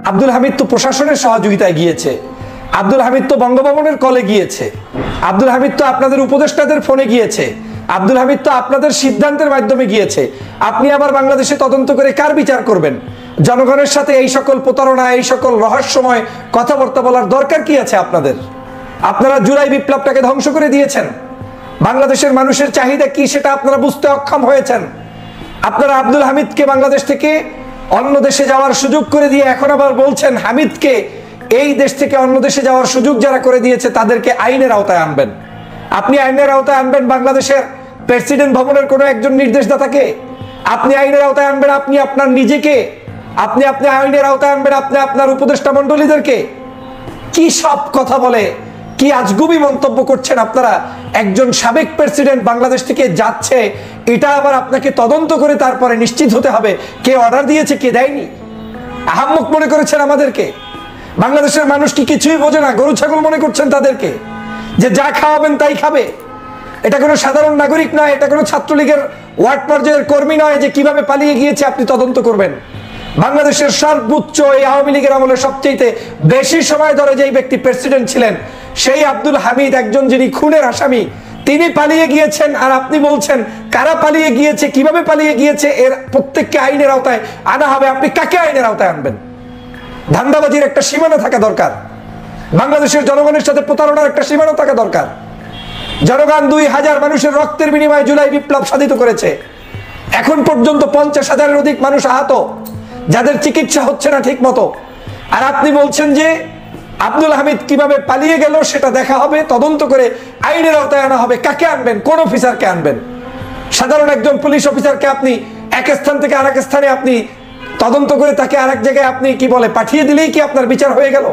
আব্দুল হামিদ তো প্রশাসনের সহযোগিতায় গিয়েছে, আব্দুল হামিদ তো বঙ্গভবনের কলে গিয়েছে, আব্দুল হামিদ তো আপনাদের উপদেষ্টাদের ফোনে গিয়েছে, আব্দুল হামিদ তো আপনাদের সিদ্ধান্তের মাধ্যমে গিয়েছে। আপনি আবার বাংলাদেশে তদন্ত করে কার বিচার করবেন? জনগণের সাথে এই সকল প্রতারণা, এই সকল রহস্যময় কথাবার্তা বলার দরকার কি আছে আপনাদের? আপনারা জুলাই বিপ্লবটাকে ধ্বংস করে দিয়েছেন। বাংলাদেশের মানুষের চাহিদা কি সেটা আপনারা বুঝতে অক্ষম হয়েছেন। আপনারা আব্দুল হামিদকে বাংলাদেশ থেকে অন্য দেশে যাওয়ার সুযোগ করে দিয়ে এখন আবার বলছেন হামিদকে এই দেশ থেকে অন্য দেশে যাওয়ার সুযোগ যারা করে দিয়েছে তাদেরকে আইনের আওতায় আনবেন। আপনি আইনের আওতায় আনবেন বাংলাদেশের প্রেসিডেন্ট ভবনের কোনো একজন নির্দেশদাতাকে, আপনি আইনের আওতায় আনবেন আপনি আপনার নিজেকে, আপনি আইনের আওতায় আনবেন আপনি আপনার উপদেষ্টা মন্ডলীদেরকে। কি সব কথা বলে, কি আজগুবি মন্তব্য করছেন আপনারা। একজন সাবেক প্রেসিডেন্ট বাংলাদেশ থেকে যাচ্ছে, এটা আবার আপনাকে তদন্ত করে তারপরে নিশ্চিত হতে হবে কে অর্ডার দিয়েছে কে দেয়নি। আহাম্মক মনে করেছেন আমাদেরকে? বাংলাদেশের মানুষ কি কিছুই বোঝে না? গরু ছাগল মনে করছেন তাদেরকে যে যা খাওয়াবেন তাই খাবে? এটা কোনো সাধারণ নাগরিক নয়, এটা কোনো ছাত্রলীগের ওয়ার্ড পর্যায়ের কর্মী নয় যে কিভাবে পালিয়ে গিয়েছে আপনি তদন্ত করবেন। বাংলাদেশের সর্বোচ্চ এই আওয়ামী লীগের আমলে সবচেয়ে বেশি সময় ধরে যেই ব্যক্তি প্রেসিডেন্ট ছিলেন সেই আব্দুল হামিদ, একজন যিনি খুনের আসামি, তিনি পালিয়ে গিয়েছেন। আর আপনি বলছেন কারা পালিয়ে গিয়েছে, কিভাবে পালিয়ে গিয়েছে, এর প্রত্যেককে আইনের আওতায় আনা হবে। আপনি কাকে আইনের আওতায় আনবেন? ধান্দাবাজির একটা সীমানা থাকা দরকার। বাংলাদেশের জনগণের সাথে প্রতারণার একটা সীমানা থাকা দরকার। জনগণ 2000 মানুষের রক্তের বিনিময়ে জুলাই বিপ্লব সাধিত করেছে। এখন পর্যন্ত 50,000-এর অধিক মানুষ আহত, যাদের চিকিৎসা হচ্ছে না ঠিক মতো। আর আপনি বলছেন যে আব্দুল হামিদ কিভাবে পালিয়ে গেল সেটা দেখা হবে, তদন্ত করে আইনের আওতায় আনা হবে। কাকে আনবেন? কোন অফিসারকে আনবেন? সাধারণ একজন পুলিশ অফিসারকে আপনি এক স্থান থেকে আরেক স্থানে আপনি তদন্ত করে তাকে আরেক জায়গায় আপনি কি বলে পাঠিয়ে দিলেই কি আপনার বিচার হয়ে গেল?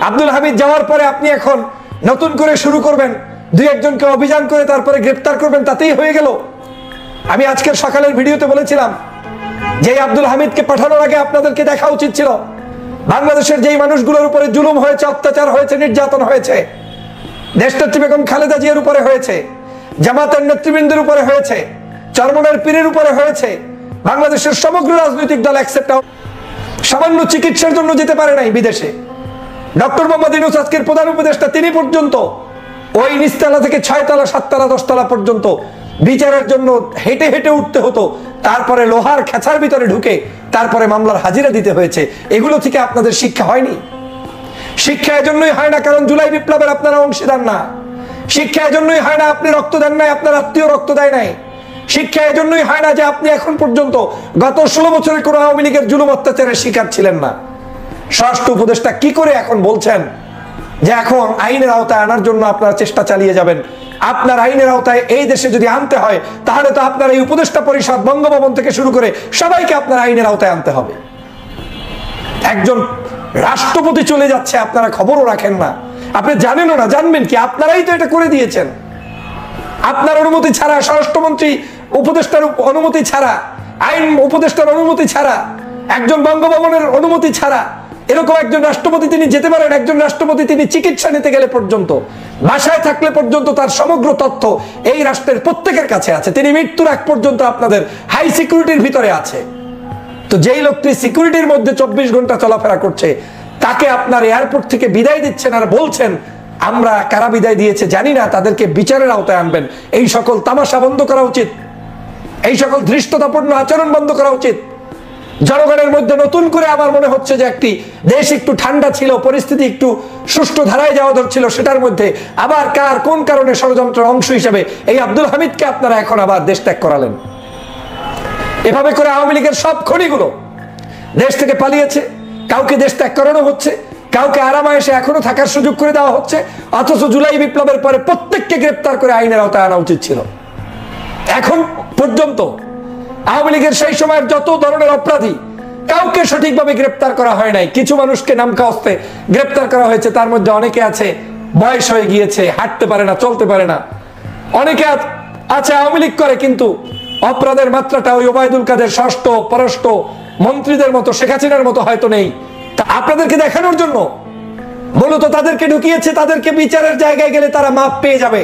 আব্দুল হামিদ যাওয়ার পরে আপনি এখন নতুন করে শুরু করবেন, 2-1জনকে অভিযান করে তারপরে গ্রেপ্তার করবেন, তাতেই হয়ে গেল? আমি আজকের সকালের ভিডিওতে বলেছিলাম যে আব্দুল হামিদকে পাঠানোর আগে আপনাদেরকে দেখা উচিত ছিল বাংলাদেশের যেই মানুষগুলোর উপরে জুলুম হয়েছে, অত্যাচার হয়েছে, নির্যাতন হয়েছে, দেশনেত্রী বেগম খালেদা জিয়ার উপরে হয়েছে, জামাতের নেতৃবৃন্দের উপরে হয়েছে, চরমনের পীরের উপরে হয়েছে, বাংলাদেশের সমগ্র রাজনৈতিক দল অ্যাকসেপ্ট, সামান্য চিকিৎসার জন্য যেতে পারে নাই বিদেশে। ডক্টর মোহাম্মদ ইউনূস আজকের প্রধান উপদেষ্টা, তিনি পর্যন্ত ওই নিচতলা থেকে 6 তলা 7 তলা 10 তলা পর্যন্ত বিচারের জন্য হেঁটে হেঁটে উঠতে হতো, তারপরে লোহার খেঁচার ভিতরে ঢুকে তারপরে মামলার হাজিরা দিতে হয়েছে। এগুলো থেকে আপনাদের শিক্ষা হয়নি? শিক্ষা এজন্যই হয় না কারণ জুলাই বিপ্লবের আপনারা অংশীদার না। শিক্ষা এজন্যই হয় না আপনি রক্ত দেন নাই, আপনার আত্মীয় রক্ত দেয় নাই। শিক্ষা এজন্যই হয় না যে আপনি এখন পর্যন্ত গত 16 বছরের কোনো আওয়ামী লীগের জুলুম অত্যাচারের শিকার ছিলেন না। স্বরাষ্ট্র উপদেষ্টা কি করে এখন বলছেন যে এখন আইনের আওতায় আনার জন্য আপনারা চেষ্টা চালিয়ে যাবেন? আপনার আইনের আওতায় এই দেশে যদি আনতে হয় তাহলে তো আপনার এই উপদেষ্টা পরিষদ, বঙ্গভবন থেকে শুরু করে সবাইকে আপনার আইনের আওতায় আনতে হবে। একজন রাষ্ট্রপতি চলে যাচ্ছে, আপনারা খবরও রাখেন না, আপনি জানেনও না। জানবেন কি? আপনারাই তো এটা করে দিয়েছেন। আপনার অনুমতি ছাড়া, স্বরাষ্ট্রমন্ত্রী উপদেষ্টার অনুমতি ছাড়া, আইন উপদেষ্টার অনুমতি ছাড়া, একজন বঙ্গভবনের অনুমতি ছাড়া এরকম একজন রাষ্ট্রপতি তিনি যেতে পারেন? একজন রাষ্ট্রপতি তিনি চিকিৎসা নিতে গেলে পর্যন্ত, বাসায় থাকলে পর্যন্ত তার সমগ্র তথ্য এই রাষ্ট্রের প্রত্যেকের কাছে আছে। তিনি মৃত্যুর আগ পর্যন্ত আপনাদের হাই সিকিউরিটির ভিতরে আছে। তো যেই লোকটি সিকিউরিটির মধ্যে 24 ঘন্টা চলাফেরা করছে তাকে আপনার এয়ারপোর্ট থেকে বিদায় দিচ্ছেন আর বলছেন আমরা কারা বিদায় দিয়েছে জানি না, তাদেরকে বিচারের আওতায় আনবেন। এই সকল তামাশা বন্ধ করা উচিত, এই সকল ধৃষ্টতাপূর্ণ আচরণ বন্ধ করা উচিত। জনগণের মধ্যে নতুন করে আমার মনে হচ্ছে যে একটি দেশ একটু ঠান্ডা ছিল, পরিস্থিতি একটু সুষ্ঠু ধারায় যাওয়া ধরছিল, সেটার মধ্যে আবার কার কোন কারণে ষড়যন্ত্রের অংশ হিসেবে এই আব্দুল হামিদকে আপনারা এখন আবার দেশ ত্যাগ করালেন। এভাবে করে আওয়ামী লীগের সব খনিগুলো দেশ থেকে পালিয়েছে, কাউকে দেশ ত্যাগ করানো হচ্ছে, কাউকে আরামায়েশে এখনো থাকার সুযোগ করে দেওয়া হচ্ছে। অথচ জুলাই বিপ্লবের পরে প্রত্যেককে গ্রেপ্তার করে আইনের আওতায় আনা উচিত ছিল। এখন পর্যন্ত আওয়ামী লীগের সেই সময়ের যত ধরনের অপরাধী কাউকে সঠিকভাবে গ্রেপ্তার করা হয় নাই। কিছু মানুষকে নামকা অস্তে গ্রেপ্তার করা হয়েছে, তার মধ্যে অনেকে আছে বয়স হয়ে গিয়েছে, হাঁটতে পারে না, চলতে পারে না। অনেকে আছে আওয়ামী লীগ করে কিন্তু অপরাধের মাত্রাটা ওই ওবায়দুল কাদের ষষ্ঠ পররাষ্ট্র মন্ত্রীদের মতো, শেখ হাসিনার মতো হয়তো নেই। তা আপনাদেরকে দেখানোর জন্য মূলত তাদেরকে ঢুকিয়েছে, তাদেরকে বিচারের জায়গায় গেলে তারা মাপ পেয়ে যাবে।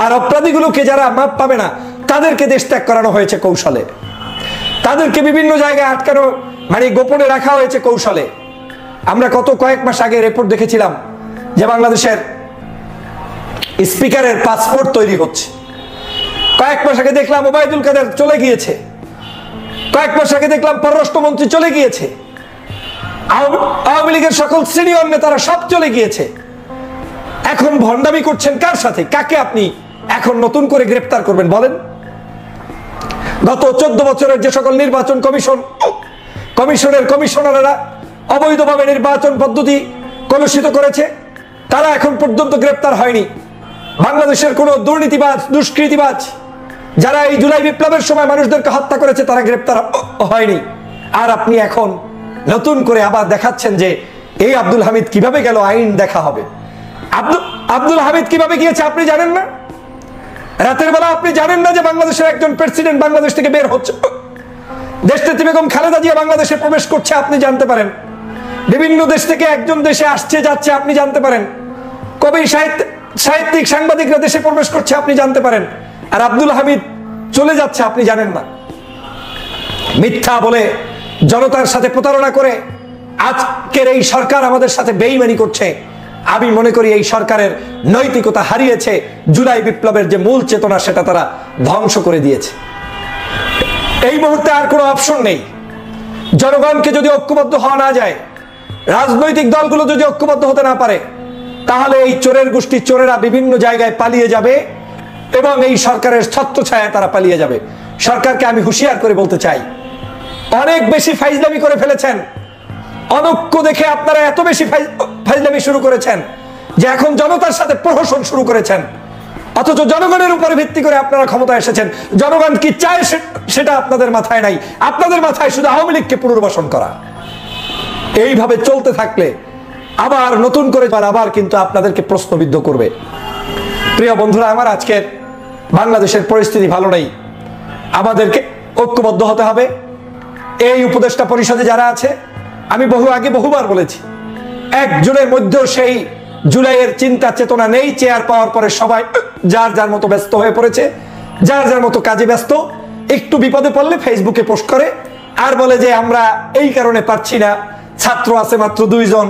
আর অপরাধীগুলোকে যারা মাপ পাবে না তাদেরকে দেশ ত্যাগ করানো হয়েছে কৌশলে, তাদেরকে বিভিন্ন জায়গায় আটকানো, মানে গোপনে রাখা হয়েছে কৌশলে। আমরা কয়েক মাস আগে রিপোর্ট দেখেছিলাম যে বাংলাদেশের স্পিকারের পাসপোর্ট তৈরি হচ্ছে। কয়েক মাস আগে দেখলাম ওবায়দুল কাদের চলে গিয়েছে। কয়েক মাস আগে দেখলাম পররাষ্ট্রমন্ত্রী চলে গিয়েছে। আওয়ামী লীগের সকল সিনিয়র নেতারা সব চলে গিয়েছে। এখন ভণ্ডামি করছেন কার সাথে? কাকে আপনি এখন নতুন করে গ্রেফতার করবেন বলেন? গত 14 বছরের যে সকল নির্বাচন কমিশনের কমিশনাররা অবৈধভাবে নির্বাচন পদ্ধতি কলুষিত করেছে, তারা এখন পর্যন্ত গ্রেফতার হয়নি। বাংলাদেশের কোন দুর্নীতিবাজ, দুষ্কৃতিবাজ যারা এই জুলাই বিপ্লবের সময় মানুষদেরকে হত্যা করেছে, তারা গ্রেফতার হয়নি। আর আপনি এখন নতুন করে আবার দেখাচ্ছেন যে এই আব্দুল হামিদ কিভাবে গেল, আইন দেখা হবে। আব্দুল হামিদ কিভাবে গিয়েছে আপনি জানেন না? রাতের বেলা আপনি জানেন না যে বাংলাদেশের একজন প্রেসিডেন্ট বাংলাদেশ থেকে বের হচ্ছে? দেশনেত্রী বেগম খালেদা জিয়া বাংলাদেশে প্রবেশ করছে, আপনি জানতে পারেন। বিভিন্ন দেশ থেকে একজন দেশে আসছে যাচ্ছে, আপনি জানতে পারেন। কবি সাহিত্যিক সাংবাদিকরা দেশে প্রবেশ করছে, আপনি জানতে পারেন। আর আব্দুল হামিদ চলে যাচ্ছে, আপনি জানেন না। মিথ্যা বলে জনতার সাথে প্রতারণা করে আজকের এই সরকার আমাদের সাথে বেইমানি করছে। আমি মনে করি এই সরকারের নৈতিকতা হারিয়েছে। জুলাই বিপ্লবের যে মূল চেতনা, সেটা তারা ধ্বংস করে দিয়েছে। এই মুহূর্তে আর কোনো অপশন নেই। জনগণকে যদি ঐক্যবদ্ধ হওয়া না যায়, রাজনৈতিক দলগুলো যদি ঐক্যবদ্ধ হতে না পারে, তাহলে এই চোরের গোষ্ঠী চোরেরা বিভিন্ন জায়গায় পালিয়ে যাবে এবং এই সরকারের ছত্রছায়ায় তারা পালিয়ে যাবে। সরকারকে আমি হুঁশিয়ার করে বলতে চাই, অনেক বেশি ফাইজলামি করে ফেলেছেন। অনৈক্য দেখে আপনারা এত বেশি ফাইজলামি শুরু করেছেন যে এখন জনতার সাথে প্রহসন শুরু করেছেন। অথচ জনগণের উপরে ভিত্তি করে আপনারা ক্ষমতায় এসেছেন। জনগণ কি চায় সেটা আপনাদের মাথায় নাই। আপনাদের মাথায় শুধু আওয়ামী লীগকে পুনর্বাসন করা। এইভাবে চলতে থাকলে আবার নতুন করে আবার কিন্তু আপনাদেরকে প্রশ্নবিদ্ধ করবে। প্রিয় বন্ধুরা আমার, আজকের বাংলাদেশের পরিস্থিতি ভালো নেই। আমাদেরকে ঐক্যবদ্ধ হতে হবে। এই উপদেষ্টা পরিষদে যারা আছে, আমি বহুবার বলেছি, একজনের মধ্যেও সেই জুলাইয়ের চিন্তা চেতনা নেই। চেয়ার পাওয়ার পরে সবাই যার যার মতো ব্যস্ত হয়ে পড়েছে, যার যার মতো কাজে ব্যস্ত। একটু বিপদে পড়লে ফেসবুকে পোস্ট করে আর বলে যে আমরা এই কারণে পারছি না, ছাত্র আছে মাত্র 2 জন,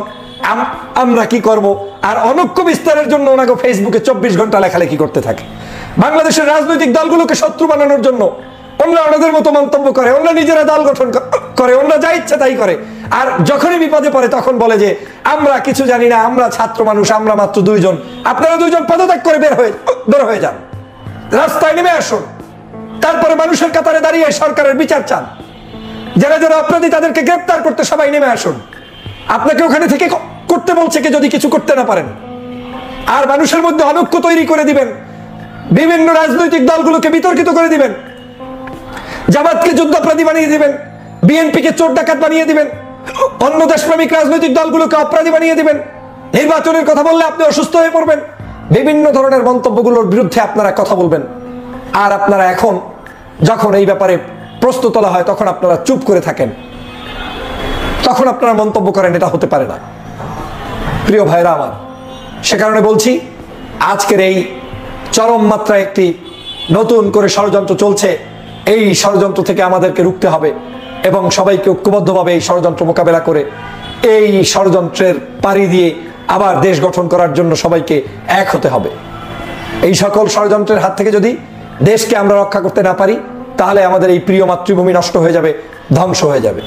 আমরা কি করব। আর অনৈক্য বিস্তারের জন্য ওনাকে ফেসবুকে 24 ঘন্টা লেখালেখি করতে থাকে। বাংলাদেশের রাজনৈতিক দলগুলোকে শত্রু বানানোর জন্য ওনারা ওনাদের মতো মন্তব্য করে, ওনারা নিজেরা দল গঠন করে, ওনারা যা ইচ্ছা তাই করে। আর যখনই বিপদে পড়ে তখন বলে যে আমরা কিছু জানি না, আমরা ছাত্র মানুষ, আমরা মাত্র 2 জন। আপনারা 2 জন পদত্যাগ করে বের হয়ে যান, রাস্তায় নেমে আসুন। তারপরে মানুষের কাতারে দাঁড়িয়ে সরকারের বিচার চান। যারা যারা অপরাধী তাদেরকে গ্রেফতার করতে সবাই নেমে আসুন। আপনাকে ওখানে থেকে করতে বলছে কে যদি কিছু করতে না পারেন। আর মানুষের মধ্যে অনৈক্য তৈরি করে দিবেন, বিভিন্ন রাজনৈতিক দলগুলোকে বিতর্কিত করে দিবেন, জামাতকে যুদ্ধাপরাধী বানিয়ে দিবেন, বিএনপিকে চোর ডাকাত বানিয়ে দিবেন, অন্য দেশপ্রেমিক রাজনৈতিক দলগুলোকে অপরাধী বানিয়ে দিবেন। নির্বাচনের কথা বললে আপনি অসুস্থ হয়ে পড়বেন। বিভিন্ন ধরনের মন্তব্যগুলোর বিরুদ্ধে আপনারা কথা বলবেন। আর আপনারা এখন যখন এই ব্যাপারে প্রশ্ন তোলা হয় তখন আপনারা চুপ করে থাকেন, তখন আপনারা মন্তব্য করেন। এটা হতে পারে না প্রিয় ভাইরা আমার। সে কারণে বলছি, আজকের এই চরম মাত্রায় একটি নতুন করে ষড়যন্ত্র চলছে। এই ষড়যন্ত্র থেকে আমাদেরকে রুখতে হবে এবং সবাইকে ঐক্যবদ্ধভাবে এই ষড়যন্ত্র মোকাবেলা করে এই ষড়যন্ত্রের পাড়ি দিয়ে আবার দেশ গঠন করার জন্য সবাইকে এক হতে হবে। এই সকল ষড়যন্ত্রের হাত থেকে যদি দেশকে আমরা রক্ষা করতে না পারি, তাহলে আমাদের এই প্রিয় মাতৃভূমি নষ্ট হয়ে যাবে, ধ্বংস হয়ে যাবে।